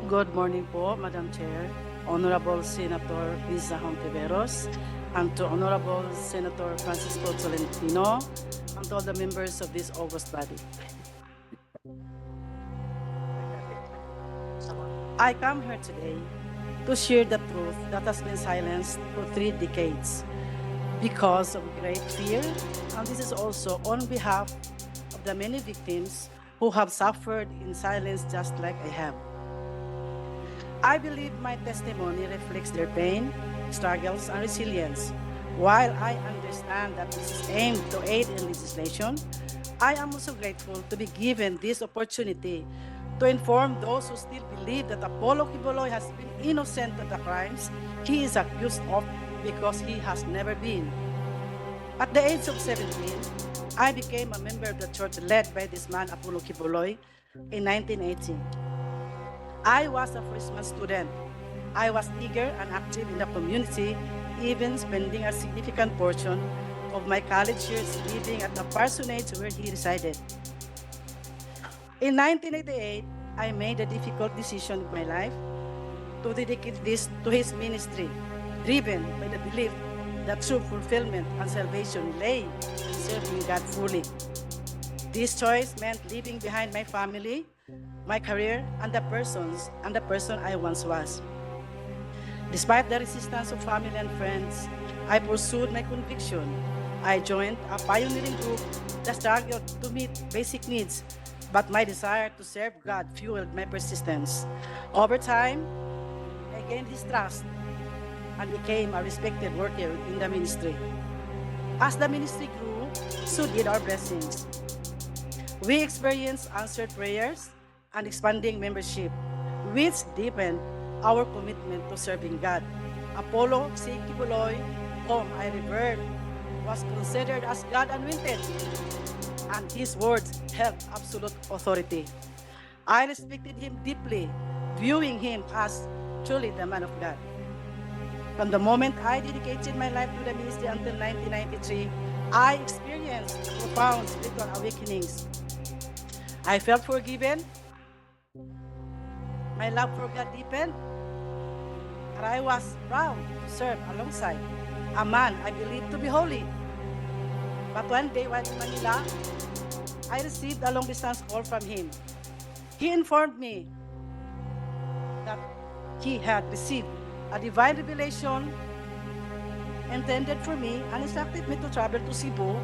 Good morning po, Madam Chair, Honorable Senator Lisa Hontiveros, and to Honorable Senator Francisco Tolentino, and to all the members of this august body. I come here today to share the truth that has been silenced for 3 decades because of great fear, and this is also on behalf of the many victims who have suffered in silence just like I have. I believe my testimony reflects their pain, struggles, and resilience. While I understand that this is aimed to aid in legislation, I am also grateful to be given this opportunity to inform those who still believe that Apollo Quiboloy has been innocent of the crimes he is accused of because he has never been. At the age of 17, I became a member of the church led by this man, Apollo Quiboloy, in 1980. I was a freshman student. I was eager and active in the community, even spending a significant portion of my college years living at the parsonage where he resided. In 1988, I made a difficult decision in my life to dedicate this to his ministry, driven by the belief that true fulfillment and salvation lay in serving God fully. This choice meant leaving behind my family, my career, and the person I once was. Despite the resistance of family and friends, I pursued my conviction. I joined a pioneering group that struggled to meet basic needs, but my desire to serve God fueled my persistence. Over time, I gained his trust and became a respected worker in the ministry. As the ministry grew, so did our blessings. We experienced answered prayers and expanding membership, which deepened our commitment to serving God. Apollo C. Quiboloy, whom I revered, was considered as God-anointed, and his words held absolute authority. I respected him deeply, viewing him as truly the man of God. From the moment I dedicated my life to the ministry until 1993, I experienced profound spiritual awakenings. I felt forgiven. My love for God deepened, and I was proud to serve alongside a man I believed to be holy. But one day while in Manila, I received a long-distance call from him. He informed me that he had received a divine revelation intended for me and instructed me to travel to Cebu,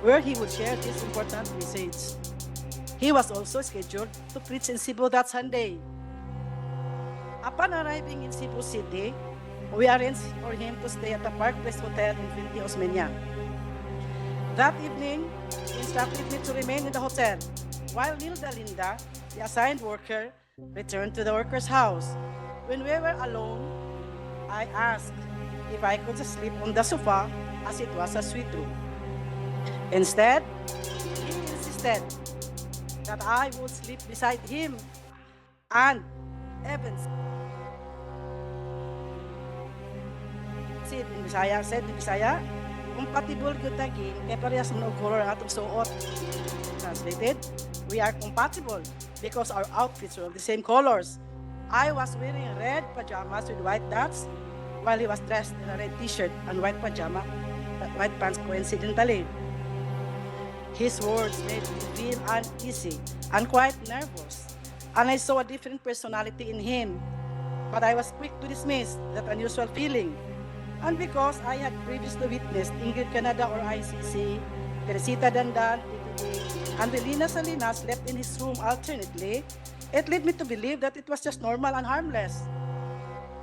where he would share this important message. He was also scheduled to preach in Cebu that Sunday. Upon arriving in Cebu City, we arranged for him to stay at the Park Place Hotel in Finti Osmeña. That evening, he instructed me to remain in the hotel, while Nilda Linda, the assigned worker, returned to the worker's house. When we were alone, I asked if I could sleep on the sofa as it was a suite room. Instead, he insisted that I would sleep beside him, and Evans said in Bisaya, compatible gyud tagi kay parehas man og color atong suot. Translated, we are compatible because our outfits are of the same colors. I was wearing red pajamas with white dots, while he was dressed in a red t-shirt and white pants coincidentally. His words made me feel uneasy and quite nervous, and I saw a different personality in him. But I was quick to dismiss that unusual feeling. And because I had previously witnessed Ingrid Canada or ICC, Teresita Dandan, TTD, and Belina Salinas slept in his room alternately, it led me to believe that it was just normal and harmless.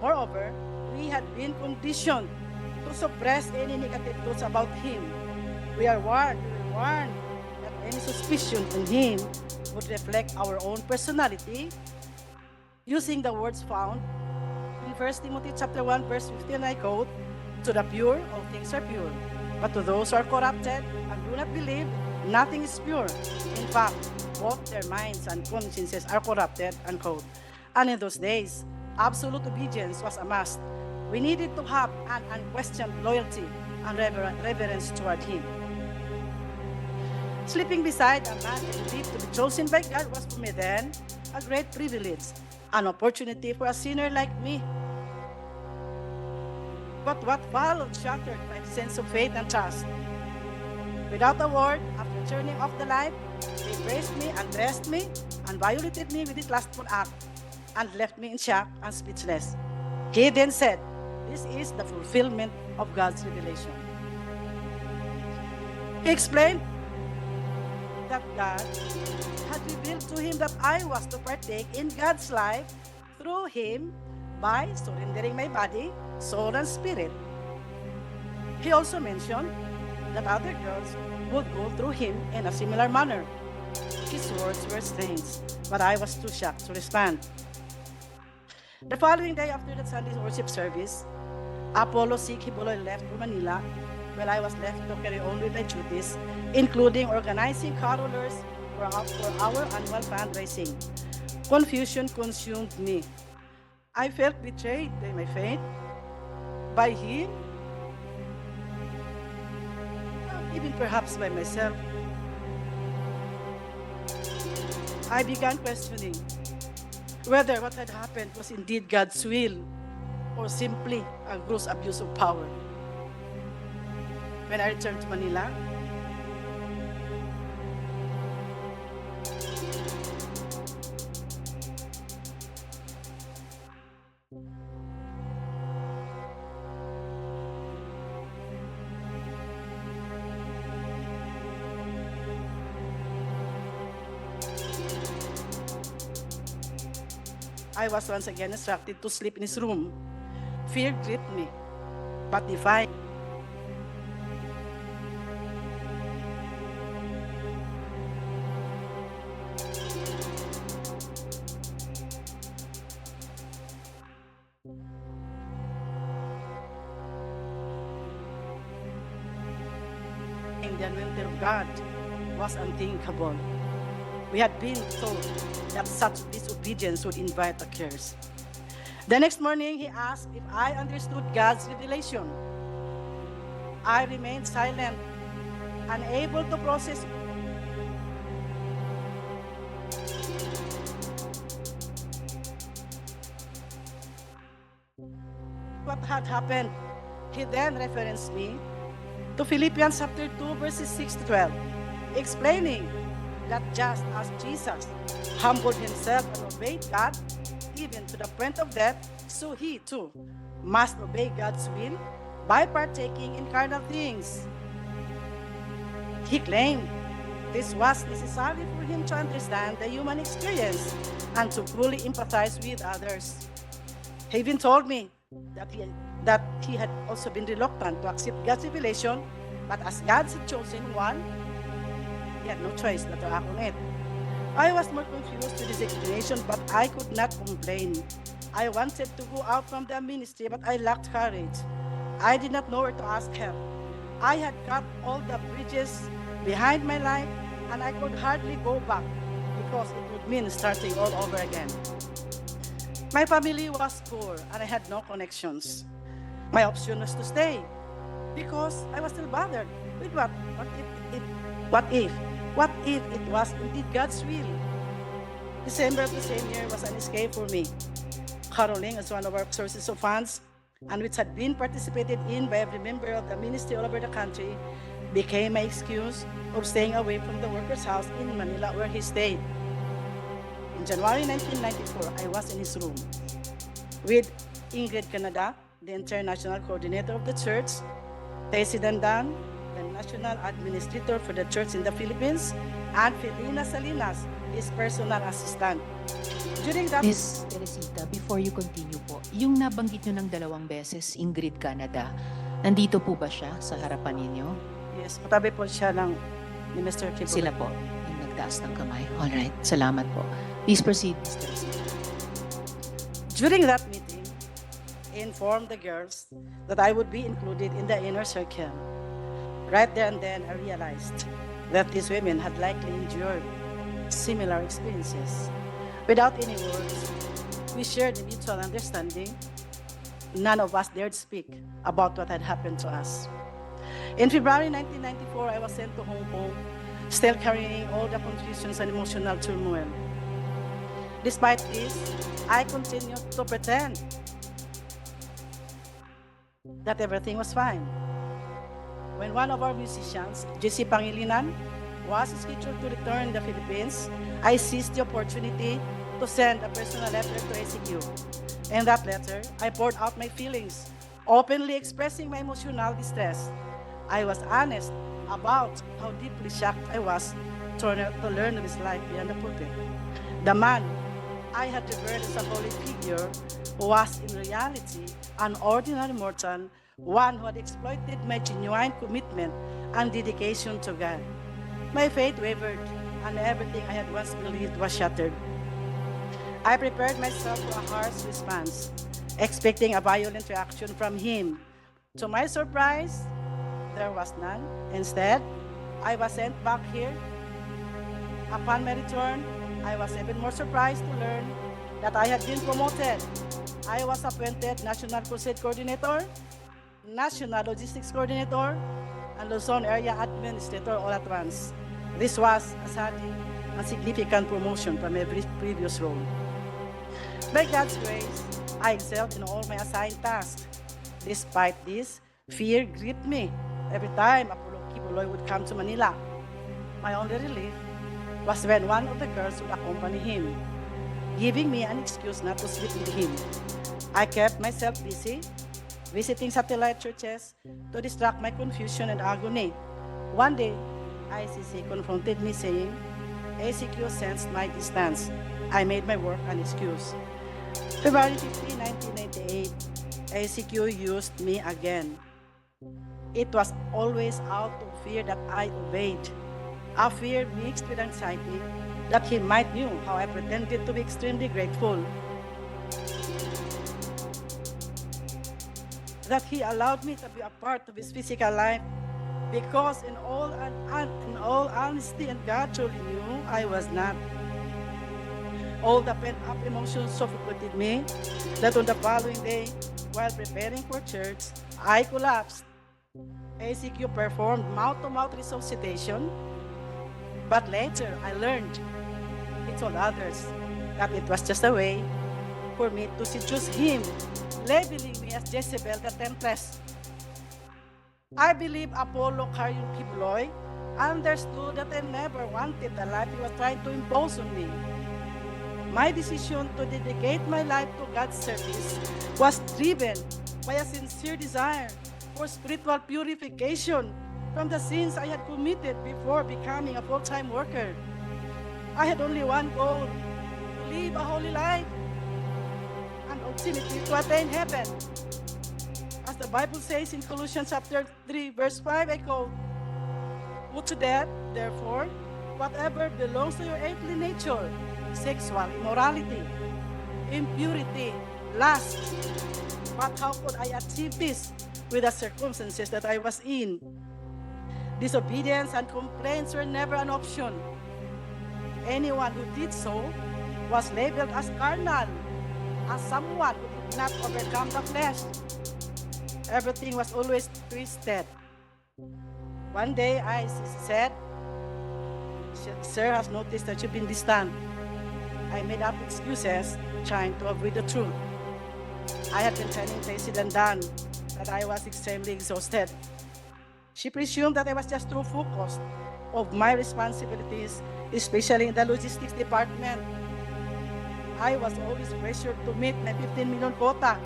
Moreover, we had been conditioned to suppress any negative thoughts about him. We were warned that any suspicion on him would reflect our own personality. Using the words found in 1 Timothy chapter 1, verse 15, I quote, "To the pure, all things are pure. But to those who are corrupted and do not believe, nothing is pure. In fact, both their minds and consciences are corrupted," unquote. And in those days, absolute obedience was a must. We needed to have an unquestioned loyalty and reverence toward him. Sleeping beside a man I believed to be chosen by God was for me then a great privilege. an opportunity for a sinner like me. But what followed shattered my sense of faith and trust. Without a word, after turning off the light, he embraced me, undressed me, and violated me with his lustful act, and left me in shock and speechless. He then said, "This is the fulfillment of God's revelation." He explained that God had revealed to him that I was to partake in God's life through him by surrendering my body, soul, and spirit. He also mentioned that other girls would go through him in a similar manner. His words were strange, but I was too shocked to respond. The following day after the Sunday worship service, Apollo Sikhibuloy left for Manila, while I was left to carry on with my duties, including organizing carolers for our annual fundraising. Confusion consumed me. I felt betrayed by my faith, by him, even perhaps by myself. I began questioning whether what had happened was indeed God's will or simply a gross abuse of power. When I returned to Manila, I was once again instructed to sleep in his room. Fear gripped me, but defying. The anointing of God was unthinkable. We had been told that such disobedience would invite a curse. The next morning, he asked if I understood God's revelation. I remained silent, unable to process what had happened. He then referenced me to Philippians chapter 2, verses 6 to 12, explaining that just as Jesus humbled himself and obeyed God, even to the point of death, so he too must obey God's will by partaking in carnal things. He claimed this was necessary for him to understand the human experience and to fully empathize with others. He even told me that he had also been reluctant to accept God's revelation, but as God's chosen one, he had no choice but to act on it. I was more confused with this explanation, but I could not complain. I wanted to go out from the ministry, but I lacked courage. I did not know where to ask help. I had cut all the bridges behind my life, and I could hardly go back because it would mean starting all over again. My family was poor, and I had no connections. My option was to stay because I was still bothered with what if it was indeed God's will. December of the same year was an escape for me. Caroling as one of our sources of funds, and which had been participated in by every member of the ministry all over the country, became my excuse of staying away from the worker's house in Manila where he stayed. In January 1994, I was in his room with Ingrid Canada, the international coordinator of the church, Tessie Dandan, the national administrator for the church in the Philippines, and Felina Salinas, his personal assistant. During that... Miss Teresita, before you continue po, yung nabanggit nyo ng 2 beses, Ingrid Canada, nandito po ba siya sa harapan ninyo? Yes, patabi po siya ni Mr. Kibo. Sila po, yung nagtaas ng kamay. Alright, salamat po. Please proceed, Miss Teresita. During that meeting, I informed the girls that I would be included in the inner circle. Right there and then, I realized that these women had likely endured similar experiences. Without any words, we shared a mutual understanding. None of us dared speak about what had happened to us. In February 1994, I was sent to Hong Kong, still carrying all the confusions and emotional turmoil. Despite this, I continued to pretend that everything was fine. When one of our musicians, JC Pangilinan, was scheduled to return to the Philippines, I seized the opportunity to send a personal letter to ACQ. In that letter, I poured out my feelings, openly expressing my emotional distress. I was honest about how deeply shocked I was to learn of his life beyond the pulpit. The man I had revered as a holy figure was in reality an ordinary mortal, one who had exploited my genuine commitment and dedication to God. My faith wavered, and everything I had once believed was shattered. I prepared myself for a harsh response, expecting a violent reaction from him. To my surprise, there was none. Instead, I was sent back here. Upon my return, I was even more surprised to learn that I had been promoted. I was appointed National Crusade Coordinator, National Logistics Coordinator, and Luzon Area Administrator all at once. This was a sudden and significant promotion from every previous role. By God's grace, I excelled in all my assigned tasks. Despite this, fear gripped me every time Apollo Kibuloy would come to Manila. My only relief was when one of the girls would accompany him, giving me an excuse not to sleep with him. I kept myself busy, visiting satellite churches to distract my confusion and agony. One day, ICC confronted me saying, ACQ sensed my distance. I made my work an excuse. February 15, 1998, ACQ used me again. It was always out of fear that I obeyed. A fear mixed with anxiety that he might knew how I pretended to be extremely grateful. That he allowed me to be a part of his physical life, because in all honesty and God truly knew I was not. All the pent-up emotions suffocated me that on the following day, while preparing for church, I collapsed. ACQ performed mouth-to-mouth resuscitation, but later I learned, he told others, that it was just a way for me to seduce him, labeling me as Jezebel the Temptress. I believe Apollo Kibuloy understood that I never wanted the life he was trying to impose on me. My decision to dedicate my life to God's service was driven by a sincere desire for spiritual purification from the sins I had committed before becoming a full-time worker. I had only one goal, to live a holy life and ultimately to attain heaven. As the Bible says in Colossians chapter 3, verse 5, I quote, "Put to death, therefore, whatever belongs to your earthly nature, sexual immorality, impurity, lust." But how could I achieve this with the circumstances that I was in? Disobedience and complaints were never an option. Anyone who did so was labeled as carnal, as someone who did not overcome the flesh. Everything was always twisted. One day I said, "Sir has noticed that you've been distant." I made up excuses, trying to avoid the truth. I had been telling President Dan that I was extremely exhausted. She presumed that I was just too focused of my responsibilities, especially in the logistics department. I was always pressured to meet my 15 million quota.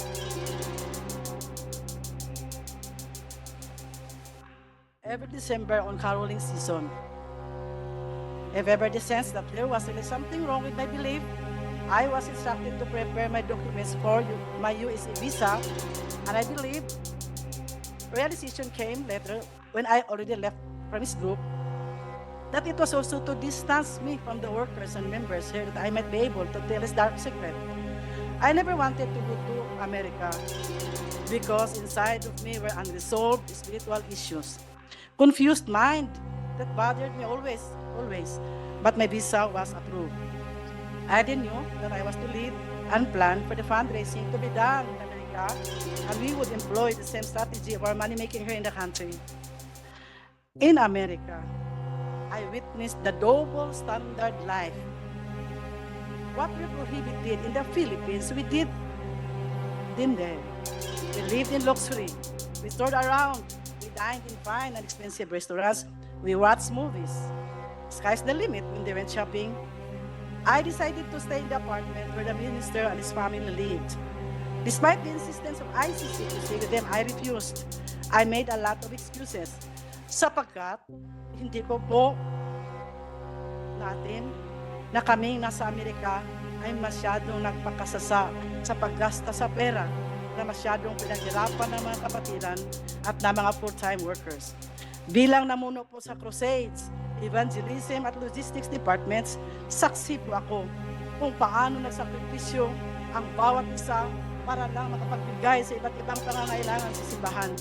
Every December on caroling season, if ever the sense that there was really something wrong with my belief, I was instructed to prepare my documents for my USA visa, and I believe realization came later when I already left from his group that it was also to distance me from the workers and members here that I might be able to tell his dark secret. I never wanted to go to America because inside of me were unresolved spiritual issues, confused mind that bothered me always. But my visa was approved. I didn't know that I was to lead and plan for the fundraising to be done in America, and we would employ the same strategy of our money making here in the country. In America, I witnessed the double standard life. what we prohibited in the Philippines, we did in there. We lived in luxury. We toured around. We dined in fine and expensive restaurants. We watched movies. Sky's the limit when they went shopping. I decided to stay in the apartment where the minister and his family lived. Despite the insistence of ICC to stay with them, I refused. I made a lot of excuses. Sapagkat, hindi ko po natin na kaming nasa Amerika ay masyadong nagpakasasa sa paggasta sa pera na masyadong pinaghirapan ng mga kapatiran at ng mga full-time workers. Bilang namuno po sa crusades, evangelism at logistics departments, saksi po ako kung paano nagsakripisyo ang bawat isa para lang makapagbigay sa iba't ibang pangangailangan sa simbahan.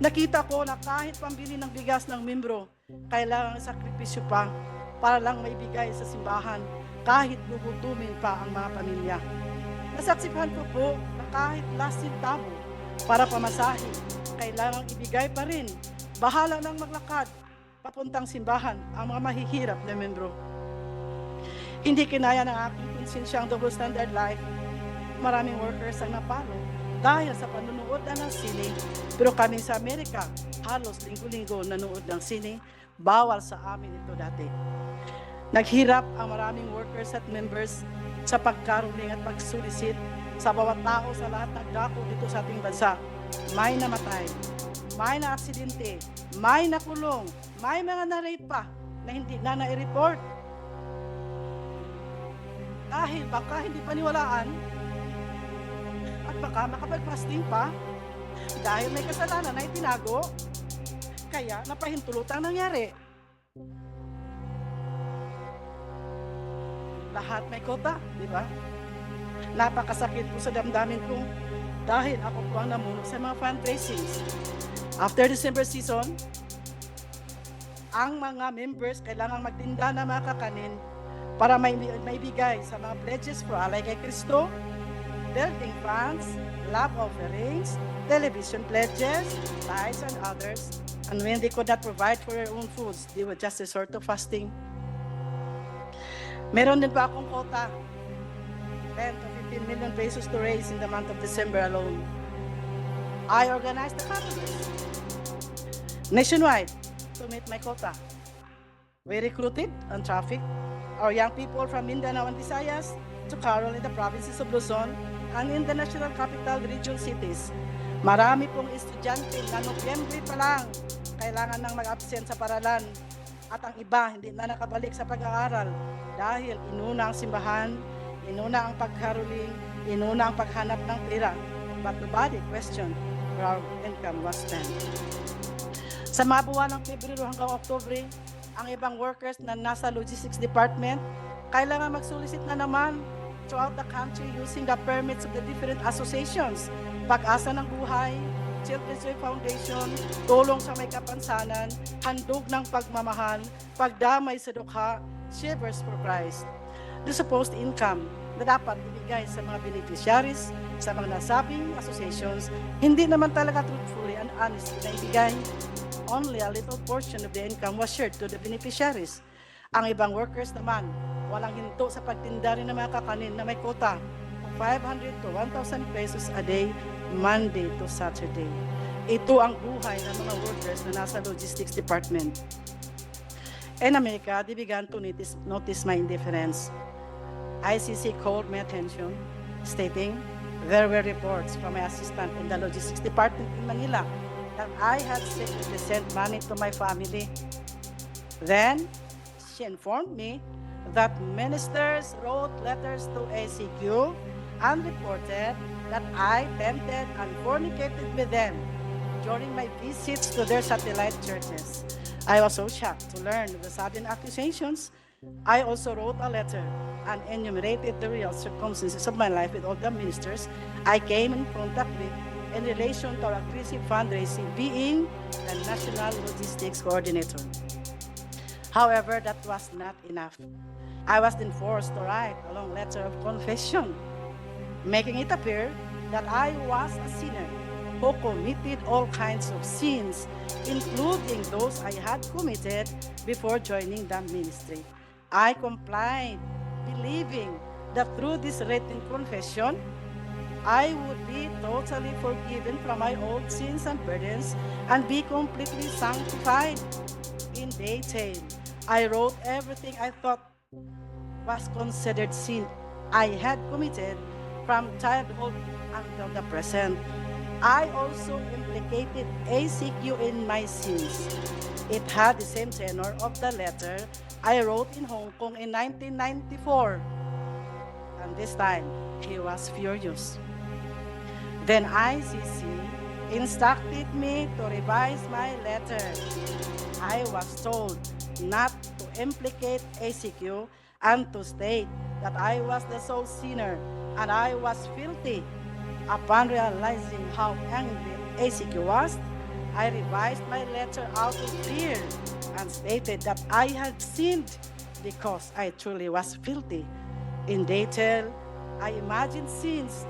Nakita ko na kahit pambili ng bigas ng membro, kailangan sakripisyo pa para lang maibigay sa simbahan kahit gugutumin pa ang mga pamilya. Nasaksihan ko po na kahit last centavo para pamasahe, kailangang ibigay pa rin. Bahala nang maglakad papuntang simbahan ang mga mahihirap na membro. Hindi kinaya ng aking konsensya ang double standard life. Maraming workers ang napalo dahil sa panunood na ng sine, pero kami sa Amerika, halos linggo-linggo nanood ng sine, bawal sa amin ito dati. Naghirap ang maraming workers at members sa pagkaruling at pagsulisit sa bawat tao sa lahat ng dako dito sa ating bansa. May namatay, may na-aksidente, may nakulong, may mga na-rape pa na hindi na na-report. Dahil baka hindi paniwalaan at baka makapag-fasting pa dahil may kasalanan na itinago, kaya napahintulutang nangyari. Lahat may kota, di ba? Napakasakit po sa damdamin ko dahil ako po ang namuno sa mga fundraisings. After December season, ang mga members kailangan magtinda ng mga kakanin para maibigay sa mga pledges for alay kay Kristo, building funds, love offerings, television pledges, tithes and others. And when they could not provide for their own foods, they would just resort to fasting. Meron din pa akong quota, 10 to 15 million pesos to raise in the month of December alone. I organized the Congress nationwide to meet my quota. We recruited and trafficked our young people from Mindanao and Visayas to Carol in the provinces of Luzon and in the national capital region cities. Marami pong estudyante na Nobyembre pa lang kailangan nang mag-absent sa paralan at ang iba hindi na nakabalik sa pag-aaral dahil inuna ang simbahan, inuna ang pagkaruling, inuna ang paghanap ng pera. But nobody questioned where our income was spent. Sa mga buwan ng Pebrero hanggang Oktubre, ang ibang workers na nasa logistics department kailangan magsolicit na naman throughout the country using the permits of the different associations. Pag-asa ng buhay, Children's Way Foundation, tulong sa may kapansanan, handog ng pagmamahal, pagdamay sa dukha, Shivers for Christ. The supposed income na dapat ibigay sa mga beneficiaries sa mga nasabing associations, hindi naman talaga truthfully and honestly na ibigay. Only a little portion of the income was shared to the beneficiaries. Ang ibang workers naman, walang hinto sa pagtinda rin ng mga kakanin na may quota, 500 to 1,000 pesos a day, Monday to Saturday. Ito ang buhay ng mga workers na nasa logistics department. In America, they began to notice my indifference. ICC called my attention, stating there were reports from my assistant in the logistics department in Manila that I had secretly sent money to my family. Then, she informed me that ministers wrote letters to ACQ and reported that I tempted and fornicated with them during my visits to their satellite churches. I was so shocked to learn the sudden accusations. I also wrote a letter and enumerated the real circumstances of my life with all the ministers I came in contact with in relation to our aggressive fundraising, being the National Logistics Coordinator. However, that was not enough. I was then forced to write a long letter of confession, making it appear that I was a sinner who committed all kinds of sins, including those I had committed before joining the ministry. I complied, believing that through this written confession, I would be totally forgiven from my old sins and burdens and be completely sanctified. In detail, I wrote everything I thought was considered sin I had committed from childhood until the present. I also implicated ACQ in my sins. It had the same tenor of the letter I wrote in Hong Kong in 1994. And this time, he was furious. Then ICC instructed me to revise my letter. I was told not to implicate ACQ and to state that I was the sole sinner and I was filthy. Upon realizing how angry ACQ was, I revised my letter out of fear and stated that I had sinned because I truly was filthy. In detail, I imagined sins.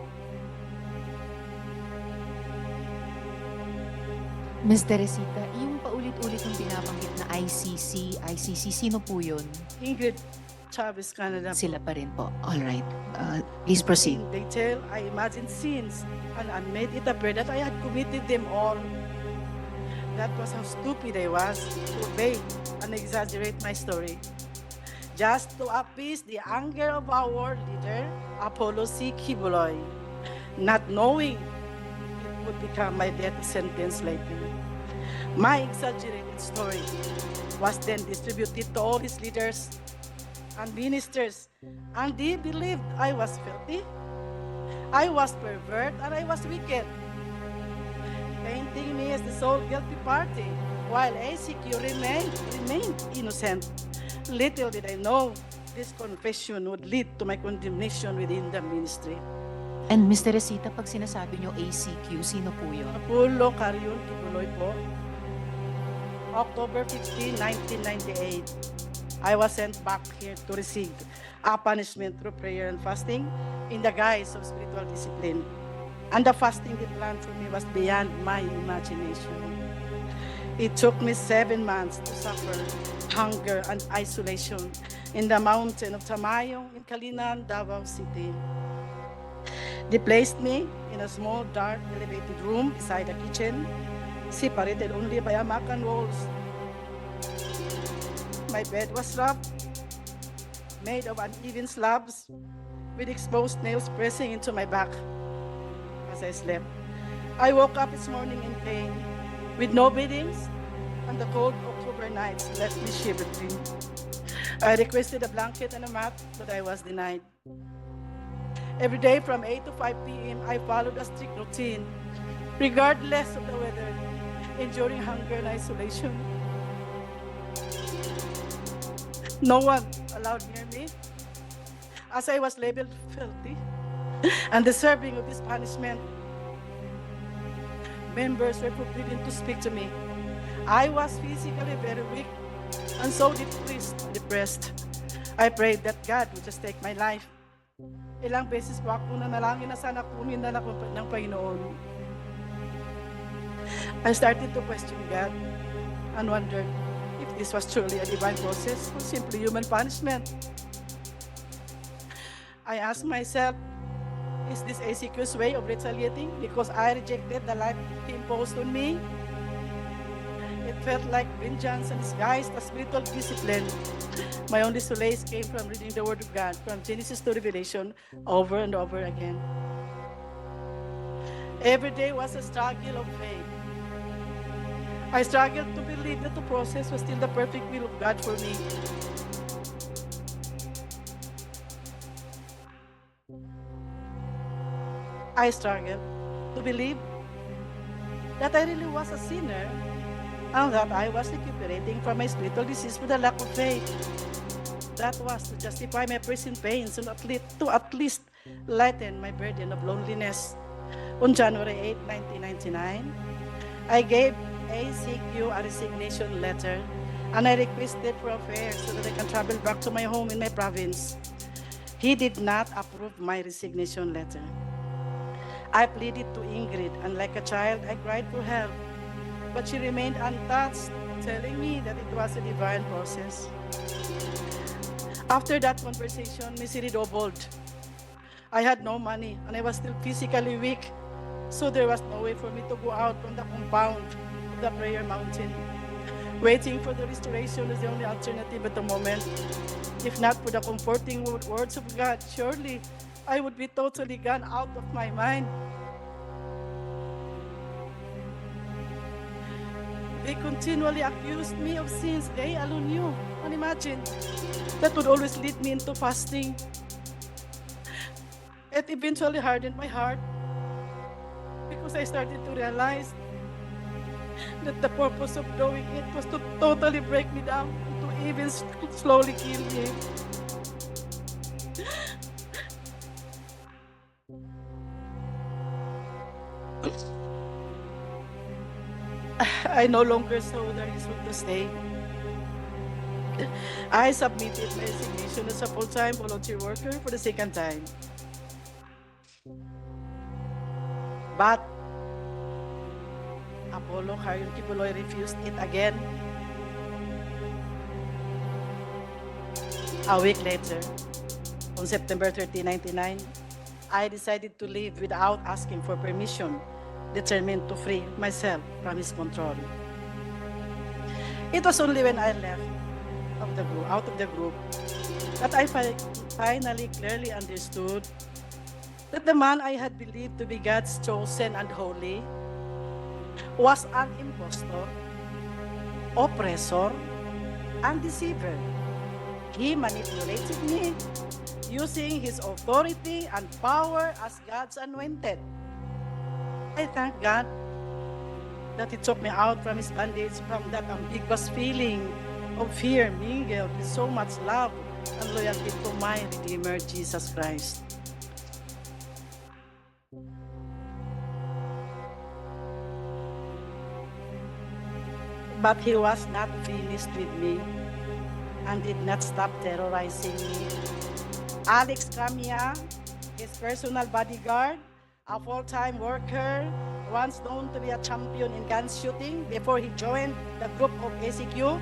Ms. Teresita, yung paulit-ulit yung binabanggit na ICC, sino po yun? Ingrid Chavez, Canada. Sila pa rin po. All right. Please proceed. In detail, I imagined sins and I made it appear that I had committed them all. That was how stupid I was to obey and exaggerate my story. Just to appease the anger of our leader, Apollo C. Kibuloy, not knowing it would become my death sentence later. My exaggerated story was then distributed to all his leaders and ministers, and they believed I was filthy, I was perverted, and I was wicked, painting me as the sole guilty party, while ACQ remained innocent. Little did I know this confession would lead to my condemnation within the ministry. And Ms. Teresita, pag sinasabi nyo ACQ, sino po yun? Apollo Carion Kibuloy po. October 15, 1998. I was sent back here to receive a punishment through prayer and fasting in the guise of spiritual discipline. And the fasting they planned for me was beyond my imagination. It took me 7 months to suffer hunger and isolation in the mountain of Tamayong in Kalinan, Davao City. They placed me in a small, dark, elevated room beside the kitchen, separated only by a mat and walls. My bed was rough, made of uneven slabs, with exposed nails pressing into my back as I slept. I woke up this morning in pain, with no beddings, and the cold October nights left me shivering. I requested a blanket and a mat, but I was denied. Every day from 8 to 5 p.m., I followed a strict routine, regardless of the weather, enduring hunger and isolation. No one allowed near me, as I was labeled filthy and deserving of this punishment. Members were forbidden to speak to me. I was physically very weak, and so depressed. I prayed that God would just take my life. Ilang beses po ako nanalangin na sana kunin na ako ng Panginoon. I started to question God and wondered if this was truly a divine process or simply human punishment. I asked myself, is this ACQ's way of retaliating because I rejected the life He imposed on me? It felt like vengeance and disguised as spiritual discipline. My only solace came from reading the Word of God from Genesis to Revelation over and over again. Every day was a struggle of faith. I struggled to believe that the process was still the perfect will of God for me. I struggled to believe that I really was a sinner and that I was recuperating from my spiritual disease with a lack of faith. That was to justify my present pains and to at least lighten my burden of loneliness. On January 8, 1999, I gave ACQ a resignation letter and I requested for a fare so that I can travel back to my home in my province. He did not approve my resignation letter. I pleaded to Ingrid, and like a child, I cried for help. But she remained untouched, telling me that it was a divine process. After that conversation, misery doubled. I had no money and I was still physically weak. So there was no way for me to go out from the compound of the prayer mountain. Waiting for the restoration is the only alternative at the moment. If not for the comforting words of God, surely I would be totally gone out of my mind. They continually accused me of sins they alone knew. And imagine, that would always lead me into fasting. It eventually hardened my heart because I started to realize that the purpose of doing it was to totally break me down and to even slowly kill me. I no longer saw the reason to stay. I submitted my resignation as a full-time volunteer worker for the second time. But Apollo Karion Kibuloy refused it again. A week later, on September 30, 1999, I decided to leave without asking for permission, determined to free myself from his control. It was only when I left out of the group that I finally clearly understood that the man I had believed to be God's chosen and holy was an impostor, oppressor, and deceiver. He manipulated me using his authority and power as God's anointed. I thank God that He took me out from His bondage, from that ambiguous feeling of fear mingled with so much love and loyalty to my Redeemer, Jesus Christ. But He was not finished with me and did not stop terrorizing me. Alex Camia, his personal bodyguard, a full-time worker, once known to be a champion in gun shooting before he joined the group of ACQ,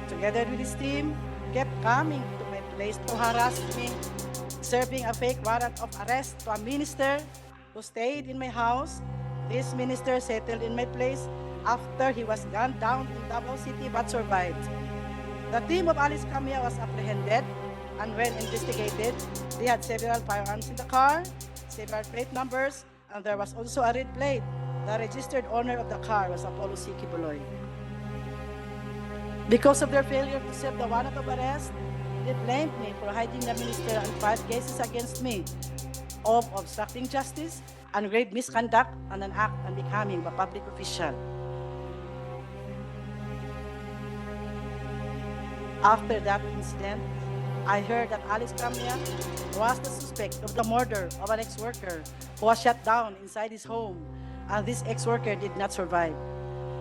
together with his team, kept coming to my place to harass me, serving a fake warrant of arrest to a minister who stayed in my house. This minister settled in my place after he was gunned down in Davao City but survived. The team of Alice Camia was apprehended, and when investigated, they had several firearms in the car, several plate numbers, and there was also a red plate. The registered owner of the car was Apollo C. Kibuloy. Because of their failure to serve the warrant of arrest, they blamed me for hiding the minister and filed cases against me of obstructing justice and grave misconduct and an act on becoming a public official. After that incident, I heard that Alice Camia was the suspect of the murder of an ex-worker who was shot down inside his home, and this ex-worker did not survive.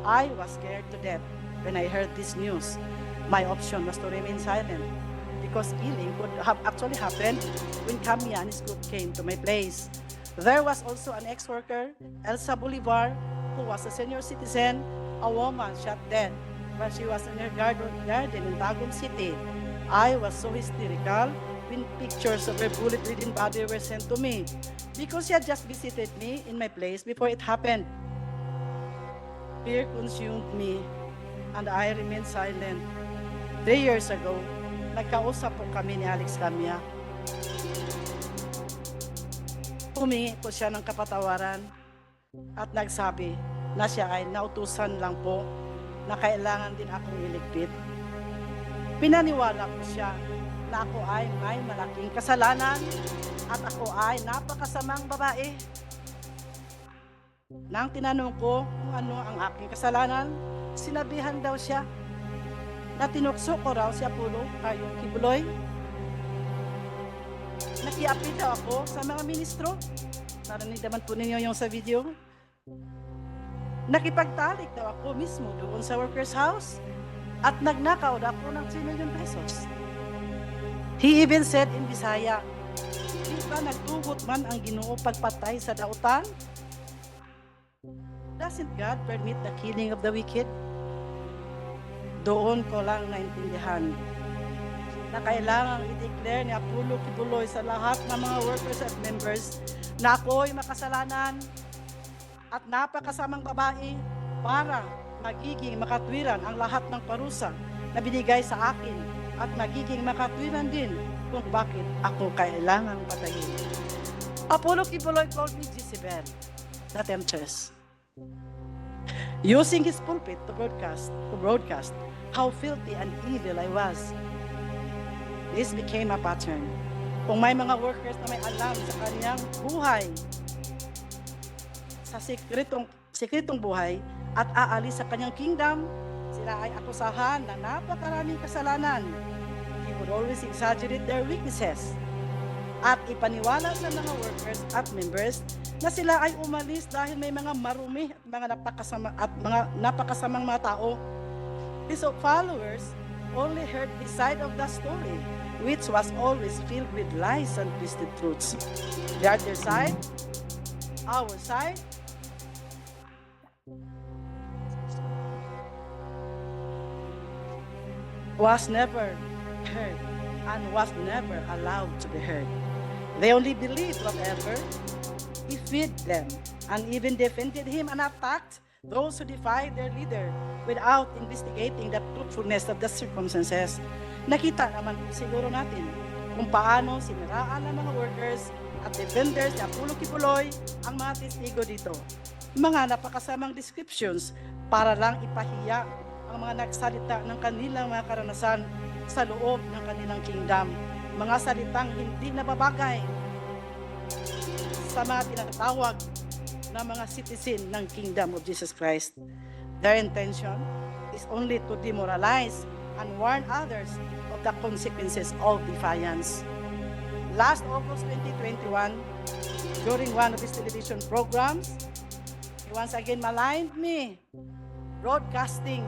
I was scared to death when I heard this news. My option was to remain silent because killing could have actually happened when Camia and his group came to my place. There was also an ex-worker, Elsa Bolivar, who was a senior citizen, a woman shot dead when she was in her garden in Tagum City. I was so hysterical when pictures of her bullet-ridden body were sent to me because she had just visited me in my place before it happened. Fear consumed me and I remained silent. 3 years ago, nagkausap po kami ni Alex Camia. Humingi po siya ng kapatawaran at nagsabi na siya ay nautusan lang po na kailangan din akong iligpit. Pinaniwala ko siya na ako ay may malaking kasalanan at ako ay napakasamang babae. Nang tinanong ko kung ano ang aking kasalanan, sinabihan daw siya na tinukso ko raw si Apollo Karion Kibuloy. Nakiapid daw ako sa mga ministro. Narinig naman po ninyo yung sa video. Nakipagtalik daw ako mismo doon sa workers' house at nagnakaw daw ako ng 3 million pesos. He even said in Bisaya, di ba nagtugot man ang Ginoo pagpatay sa dautan? Doesn't God permit the killing of the wicked? Doon ko lang naintindihan na kailangang i-declare ni Apollo Kibuloy sa lahat ng mga workers at members na ako'y makasalanan at napakasamang babae para magiging makatwiran ang lahat ng parusa na binigay sa akin at magiging makatwiran din kung bakit ako kailangang patayin. Apollo Kibuloy called me Jezebel, the temptress, using his pulpit to broadcast how filthy and evil I was. This became a pattern. Kung may mga workers na may alam sa kanyang buhay, sa sekretong buhay at aalis sa kanyang kingdom, sila ay akusahan na napakaraming kasalanan. He would always exaggerate their weaknesses at ipaniwala sa mga workers at members na sila ay umalis dahil may mga marumi at mga napakasamang mga tao. His followers only heard his side of the story, which was always filled with lies and twisted truths. The other side, our side, was never heard and was never allowed to be heard. They only believed whatever he fed them and even defended him and attacked those who defied their leader without investigating the truthfulness of the circumstances. Nakita naman siguro natin kung paano siniraan ng mga workers at defenders ni Apollo Kibuloy ang mga testigo dito. Mga napakasamang descriptions para lang ipahiya ang mga nagsalita ng kanilang mga karanasan sa loob ng kanilang kingdom. Mga salitang hindi nababagay sa mga tinatawag na mga citizen ng kingdom of Jesus Christ. Their intention is only to demoralize and warn others of the consequences of defiance. Last August 2021, during one of his television programs, he once again maligned me, broadcasting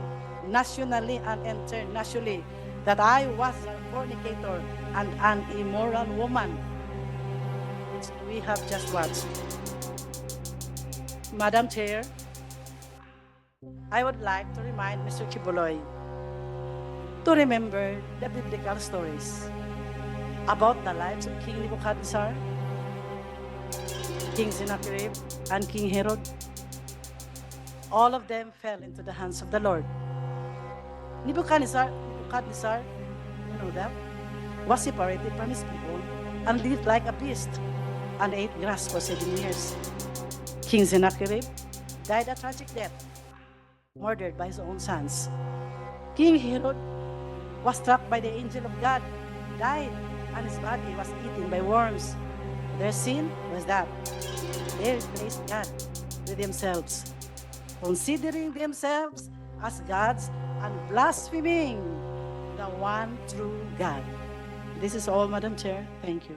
nationally and internationally that I was a fornicator and an immoral woman. We have just watched. Madam Chair, I would like to remind Mr. Kibuloy to remember the biblical stories about the lives of King Nebuchadnezzar, King Sennacherib, and King Herod. All of them fell into the hands of the Lord. Nebuchadnezzar, you know that, was separated from his people and lived like a beast and ate grass for 7 years. King Sennacherib died a tragic death, murdered by his own sons. King Herod was struck by the angel of God, died, and his body was eaten by worms. Their sin was that they replaced God with themselves, considering themselves as gods and blaspheming the one true God. This is all, Madam Chair. Thank you.